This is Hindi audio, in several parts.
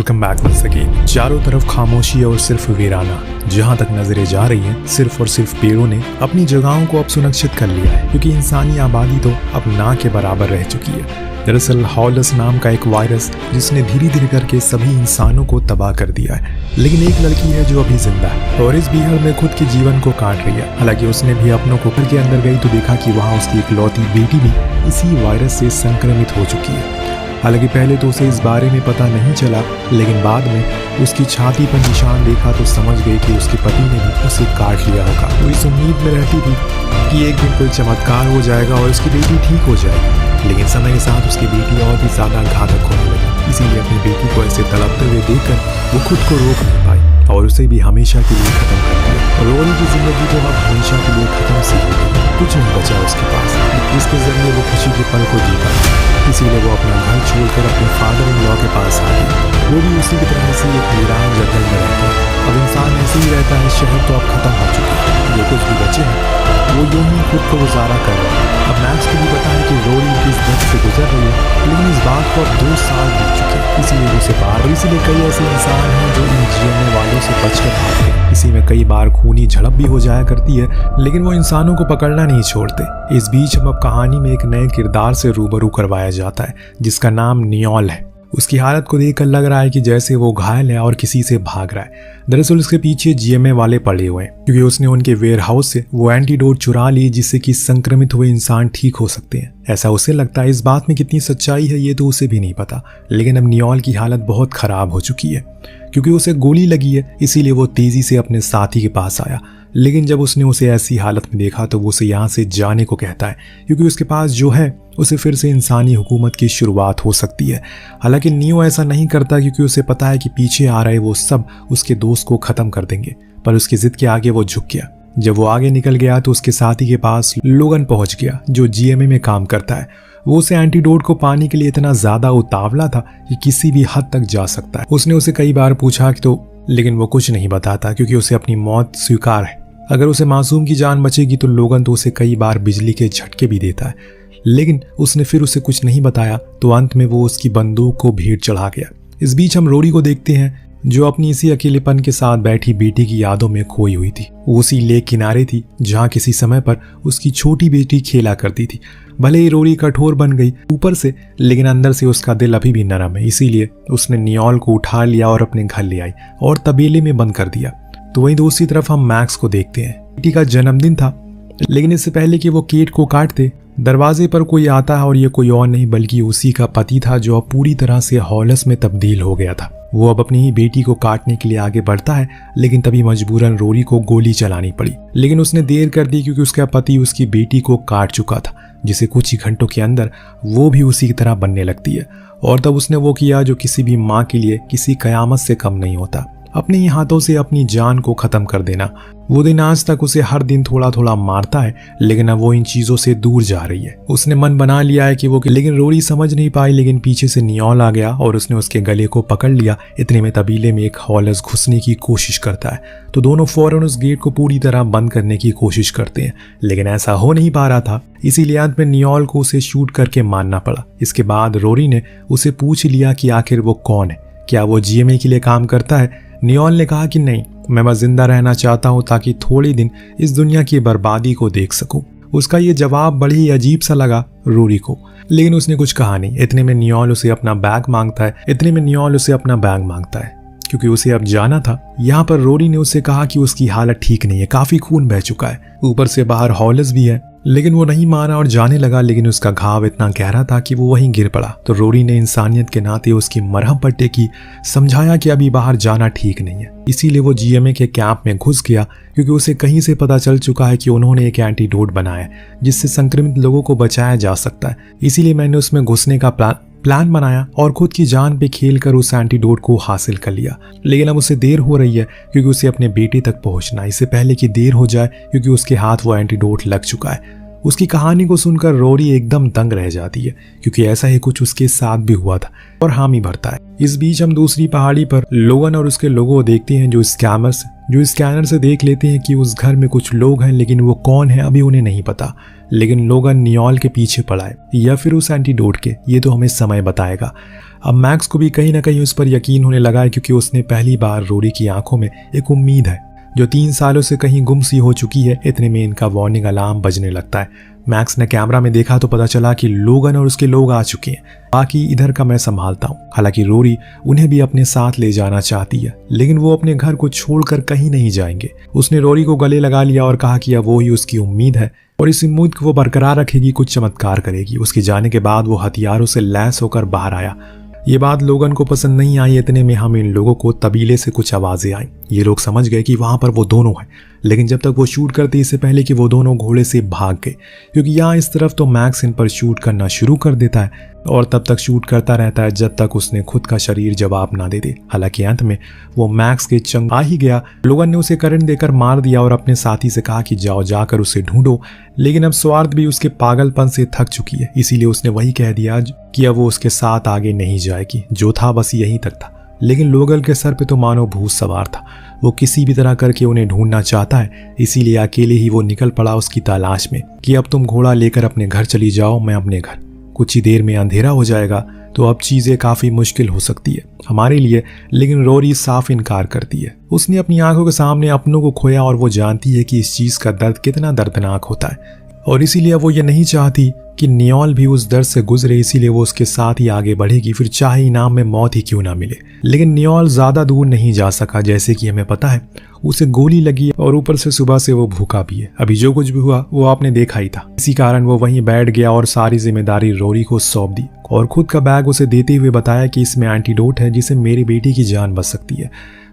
वेलकम बैक मिल सके। चारों तरफ खामोशी और सिर्फ वीराना। जहां तक नजरें जा रही हैं सिर्फ और सिर्फ पेड़ों ने अपनी जगहों को अब सुरक्षित कर लिया है, क्योंकि इंसानी आबादी तो अब ना के बराबर रह चुकी है। दरअसल हॉलस नाम का एक वायरस जिसने धीरे धीरे करके सभी इंसानों को तबाह कर दिया है, लेकिन एक लड़की है जो अभी जिंदा है और इस बीहड़ में खुद के जीवन को काट रही है। हालांकि उसने भी अपनों को घर के अंदर गई तो देखा कि वहाँ उसकी इकलौती बेटी भी इसी वायरस से संक्रमित हो चुकी है। हालांकि पहले तो उसे इस बारे में पता नहीं चला, लेकिन बाद में उसकी छाती पर निशान देखा तो समझ गई कि उसके पति ने भी उसे काट लिया होगा। वो इस उम्मीद में रहती थी कि एक दिन कोई चमत्कार हो जाएगा और उसकी बेटी ठीक हो जाएगी, लेकिन समय के साथ उसकी बेटी और भी ज़्यादा घातक होने लगी। इसीलिए अपनी बेटी को ऐसे तड़पते हुए देखकर वो खुद को रोक नहीं पाई और उसे भी हमेशा के लिए खत्म कर दिया। रोरी की जिंदगी तो अब हमेशा के लिए खत्म सी हो गई, कुछ नहीं बचा उसके पास जिसके जरिए वो खुशी के पल को जी पाए। इसीलिए वो अपना घर छोड़कर अपने फादर इन लॉ के पास आ गई। वो भी उसी की तरह से एक वीरान जंगल में रहते हैं। अब इंसान ऐसे ही रहता है, शहर तो अब खत्म हो चुका है, जो कुछ भी बचे हैं वो यूं ही खुद को गुजारा कर रहे हैं। अब मैक्स को भी पता है कि रोरी किस दर्द से गुजर रही है, लेकिन इस बात को अब 2 साल बीत चुके हैं। इसीलिए उसे पार और इसीलिए कई ऐसे इंसान हैं जो इन जीने वालों से बचकर भागते हैं। इसी में कई बार खूनी झड़प भी हो जाया करती है, लेकिन वो इंसानों को पकड़ना नहीं छोड़ते। इस बीच हम अब कहानी में एक नए किरदार से रूबरू करवाया जाता है जिसका नाम नियोल है। उसकी हालत को देखकर लग रहा है कि जैसे वो घायल है और किसी से भाग रहा है। दरअसल उसके पीछे जीएमए वाले पड़े हुए हैं, क्योंकि उसने उनके वेयर हाउस से वो एंटीडोट चुरा ली जिससे कि संक्रमित हुए इंसान ठीक हो सकते हैं। ऐसा उसे लगता है। इस बात में कितनी सच्चाई है ये तो उसे भी नहीं पता, लेकिन अब नियोल की हालत बहुत खराब हो चुकी है। क्योंकि उसे गोली लगी है, इसीलिए वो तेजी से अपने साथी के पास आया। लेकिन जब उसने उसे ऐसी हालत में देखा तो वो उसे यहाँ से जाने को कहता है, क्योंकि उसके पास जो है उसे फिर से इंसानी हुकूमत की शुरुआत हो सकती है। हालांकि नियो ऐसा नहीं करता, क्योंकि उसे पता है कि पीछे आ रहे वो सब उसके दोस्त को खत्म कर देंगे, पर उसकी जिद के आगे वो झुक गया। जब वो आगे निकल गया तो उसके साथी के पास लोगन पहुंच गया, जो जीएमए में काम करता है। वो उसे एंटीडोट को पाने के लिए इतना ज्यादा उतावला था कि किसी भी हद तक जा सकता है। उसने उसे कई बार पूछा लेकिन वो कुछ नहीं बताता, क्योंकि उसे अपनी मौत स्वीकार है। अगर उसे मासूम की जान बचेगी तो लोगन तो उसे कई बार बिजली के झटके भी देता है, लेकिन उसने फिर उसे कुछ नहीं बताया। तो अंत में वो उसकी बंदूक को भेंट चढ़ा गया। इस बीच हम रोरी को देखते हैं, जो अपनी इसी अकेलेपन के साथ बैठी बेटी की यादों में खोई हुई थी। वो उसी लेक किनारे थी जहाँ किसी समय पर उसकी छोटी बेटी खेला करती थी। भले ही रोरी कठोर बन गई ऊपर से, लेकिन अंदर से उसका दिल अभी भी नरम है। इसीलिए उसने नियोल को उठा लिया और अपने घर ले आई और तबेले में बंद कर दिया। तो वहीं दूसरी तरफ हम मैक्स को देखते हैं। बेटी का जन्मदिन था, लेकिन इससे पहले कि वो केक को काटते, दरवाजे पर कोई आता है और ये कोई और नहीं बल्कि उसी का पति था, जो अब पूरी तरह से हॉलस में तब्दील हो गया था। वो अब अपनी ही बेटी को काटने के लिए आगे बढ़ता है, लेकिन तभी मजबूरन रोरी को गोली चलानी पड़ी। लेकिन उसने देर कर दी, क्योंकि उसका पति उसकी बेटी को काट चुका था, जिसे कुछ ही घंटों के अंदर वो भी उसी की तरह बनने लगती है। और तब उसने वो किया जो किसी भी माँ के लिए किसी कयामत से कम नहीं होता, अपने ही हाथों से अपनी जान को खत्म कर देना। वो दिन आज तक उसे हर दिन थोड़ा थोड़ा मारता है, लेकिन अब वो इन चीजों से दूर जा रही है। उसने मन बना लिया है कि लेकिन रोरी समझ नहीं पाई। लेकिन पीछे से नियोल आ गया और उसने उसके गले को पकड़ लिया। इतने में तबीले में एक हॉलस घुसने की कोशिश करता है, तो दोनों फौरन उस गेट को पूरी तरह बंद करने की कोशिश करते हैं, लेकिन ऐसा हो नहीं पा रहा था। इसीलिए अंत में नियोल को उसे शूट करके मारना पड़ा। इसके बाद रोरी ने उसे पूछ लिया कि आखिर वो कौन है, क्या वो जीएमए के लिए काम करता है। नियोल ने कहा कि नहीं, मैं बस जिंदा रहना चाहता हूँ ताकि थोड़े दिन इस दुनिया की बर्बादी को देख सकूं। उसका ये जवाब बड़ी ही अजीब सा लगा रोरी को, लेकिन उसने कुछ कहा नहीं। इतने में नियोल उसे अपना बैग मांगता है, क्योंकि उसे अब जाना था। यहाँ पर रोरी ने उससे कहा कि उसकी हालत ठीक नहीं है, काफी खून बह चुका है, ऊपर से बाहर हॉलस भी है। लेकिन वो नहीं माना और जाने लगा, लेकिन उसका घाव इतना गहरा था कि वो वहीं गिर पड़ा। तो रोरी ने इंसानियत के नाते उसकी मरहम पट्टी की, समझाया कि अभी बाहर जाना ठीक नहीं है। इसीलिए वो जीएमए के कैंप में घुस गया, क्योंकि उसे कहीं से पता चल चुका है कि उन्होंने एक एंटीडोट बनाया है जिससे संक्रमित लोगों को बचाया जा सकता है। इसीलिए मैंने उसमें घुसने का प्लान बनाया और खुद की जान पे खेलकर उस एंटीडोट को हासिल कर लिया। लेकिन अब उसे देर हो रही है, क्योंकि उसे अपने बेटे तक पहुंचना, इससे पहले कि देर हो जाए, क्योंकि उसके हाथ वो एंटीडोट लग चुका है। उसकी कहानी को सुनकर रोरी एकदम दंग रह जाती है, क्योंकि ऐसा ही कुछ उसके साथ भी हुआ था और हामी भरता है। इस बीच हम दूसरी पहाड़ी पर लोगन और उसके लोगों को देखते हैं जो स्कैनर से देख लेते हैं कि उस घर में कुछ लोग हैं, लेकिन वो कौन है अभी उन्हें नहीं पता। लेकिन लोगन नियोल के पीछे पड़ा है या फिर उस एंटीडोट के, ये तो हमें समय बताएगा। अब मैक्स को भी कहीं ना कहीं उस पर यकीन होने लगा है, क्योंकि उसने पहली बार रोरी की आंखों में एक उम्मीद है जो 3 सालों से कहीं गुम सी हो चुकी है। इतने में इनका वार्निंग अलार्म बजने लगता है। मैक्स ने कैमरा में देखा तो पता चला कि लोगन और उसके लोग आ चुके हैं। बाकी इधर का मैं संभालता हूँ। हालांकि रोरी उन्हें भी अपने साथ ले जाना चाहती है, लेकिन वो अपने घर को छोड़कर कहीं नहीं जाएंगे। उसने रोरी को गले लगा लिया और कहा कि अब वो ही उसकी उम्मीद है और इस उम्मीद को वो बरकरार रखेगी, कुछ चमत्कार करेगी। उसके जाने के बाद वो हथियारों से लैस होकर बाहर आया। ये बात लोगन को पसंद नहीं आई। इतने में हम इन लोगों को तबीले से कुछ आवाजें आई। ये लोग समझ गए कि वहां पर वो दोनों हैं, लेकिन जब तक वो शूट करते इससे पहले कि वो दोनों घोड़े से भाग गए, क्योंकि यहाँ इस तरफ तो मैक्स इन पर शूट करना शुरू कर देता है और तब तक शूट करता रहता है जब तक उसने खुद का शरीर जवाब ना दे दे। हालांकि अंत में वो मैक्स के चंग आ ही गया। लोगन ने उसे करंट देकर मार दिया और अपने साथी से कहा कि जाओ जाकर उसे ढूंढो, लेकिन अब स्वार्थ भी उसके पागलपन से थक चुकी है, इसीलिए उसने वही कह दिया कि अब वो उसके साथ आगे नहीं जाएगी। जो था बस यहीं तक था। लेकिन लोगन के सर पे तो मानो भूत सवार था। वो किसी भी तरह करके उन्हें ढूंढना चाहता है, इसीलिए अकेले ही वो निकल पड़ा उसकी तलाश में कि अब तुम घोड़ा लेकर अपने घर चली जाओ, मैं अपने घर। कुछ ही देर में अंधेरा हो जाएगा, तो अब चीजें काफी मुश्किल हो सकती है हमारे लिए। लेकिन रोरी साफ इनकार करती है। उसने अपनी आंखों के सामने अपनों को खोया और वो जानती है कि इस चीज का दर्द कितना दर्दनाक होता है, और इसीलिए वो ये नहीं चाहती कि नियोल भी उस दर्द से गुजरे। इसीलिए वो उसके साथ ही आगे बढ़ेगी, फिर चाहे इनाम में मौत ही क्यों ना मिले। लेकिन नियोल ज्यादा दूर नहीं जा सका। जैसे कि हमें पता है उसे गोली लगी और ऊपर से सुबह से वो भूखा भी है। अभी जो कुछ भी हुआ वो आपने देखा ही था। इसी कारण वो वहीं बैठ गया और सारी जिम्मेदारी रोरी को सौंप दी और खुद का बैग उसे देते हुए बताया कि इसमें एंटीडोट है जिससे मेरी बेटी की जान बच सकती है।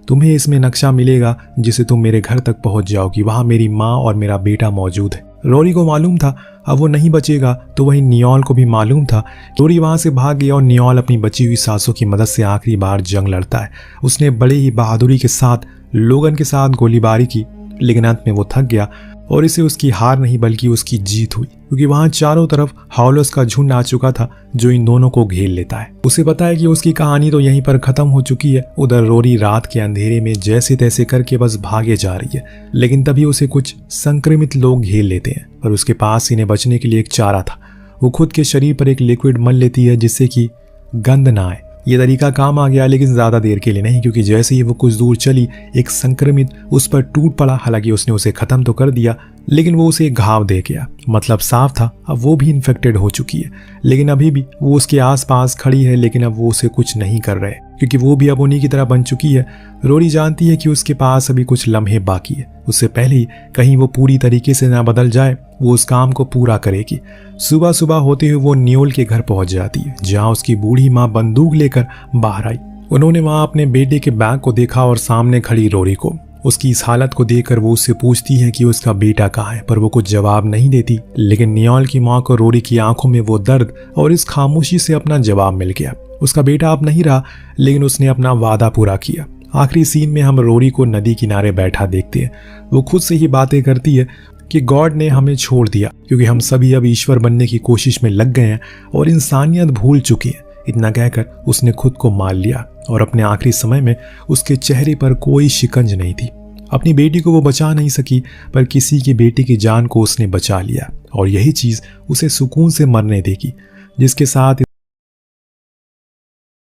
तुम्हें इसमें नक्शा मिलेगा जिससे तुम मेरे घर तक पहुंच जाओगी। वहां मेरी माँ और मेरा बेटा मौजूद है। रोरी को मालूम था अब वो नहीं बचेगा, तो वहीं नियोल को भी मालूम था। रोरी वहां से भाग गया और नियोल अपनी बची हुई सांसों की मदद से आखिरी बार जंग लड़ता है। उसने बड़े ही बहादुरी के साथ लोगन के साथ गोलीबारी की, लेकिन अंत में वो थक गया और इसे उसकी हार नहीं बल्कि उसकी जीत हुई, क्योंकि वहां चारों तरफ हाउलर्स का झुंड आ चुका था जो इन दोनों को घेर लेता है। उसे पता है कि उसकी कहानी तो यहीं पर खत्म हो चुकी है। उधर रोरी रात के अंधेरे में जैसे तैसे करके बस भागे जा रही है, लेकिन तभी उसे कुछ संक्रमित लोग घेर लेते हैं। पर उसके पास इन्हें बचने के लिए एक चारा था। वो खुद के शरीर पर एक लिक्विड मल लेती है जिससे कि गंध ना आए। ये तरीका काम आ गया, लेकिन ज्यादा देर के लिए नहीं, क्योंकि जैसे ही वो कुछ दूर चली एक संक्रमित उस पर टूट पड़ा। हालांकि उसने उसे खत्म तो कर दिया, लेकिन वो उसे घाव दे गया। मतलब साफ था अब वो भी इन्फेक्टेड हो चुकी है, लेकिन अभी भी वो उसके आसपास खड़ी है। लेकिन अब वो उसे कुछ नहीं कर रहे, क्योंकि वो भी अब उन्हीं की तरह बन चुकी है। रोरी जानती है कि उसके पास अभी कुछ लम्हे बाकी है। उससे पहले ही कहीं वो पूरी तरीके से ना बदल जाए, वो उस काम को पूरा करेगी। सुबह सुबह होते हुए वो नियोल के घर पहुंच जाती है, जहां उसकी बूढ़ी माँ बंदूक लेकर बाहर आई। उन्होंने वहां अपने बेटे के बैग को देखा और सामने खड़ी रोरी को। उसकी इस हालत को देखकर वो उससे पूछती है कि उसका बेटा कहाँ है, पर वो कुछ जवाब नहीं देती। लेकिन नियोल की माँ को रोरी की आंखों में वो दर्द और इस खामोशी से अपना जवाब मिल गया। उसका बेटा अब नहीं रहा, लेकिन उसने अपना वादा पूरा किया। आखिरी सीन में हम रोरी को नदी किनारे बैठा देखते हैं। वो खुद से ही बातें करती है कि गॉड ने हमें छोड़ दिया, क्योंकि हम सभी अब ईश्वर बनने की कोशिश में लग गए हैं और इंसानियत भूल चुके हैं। इतना कहकर उसने खुद को मार लिया और अपने आखिरी समय में उसके चेहरे पर कोई शिकंज नहीं थी। अपनी बेटी को वो बचा नहीं सकी, पर किसी की बेटी की जान को उसने बचा लिया, और यही चीज उसे सुकून से मरने देगी। जिसके साथ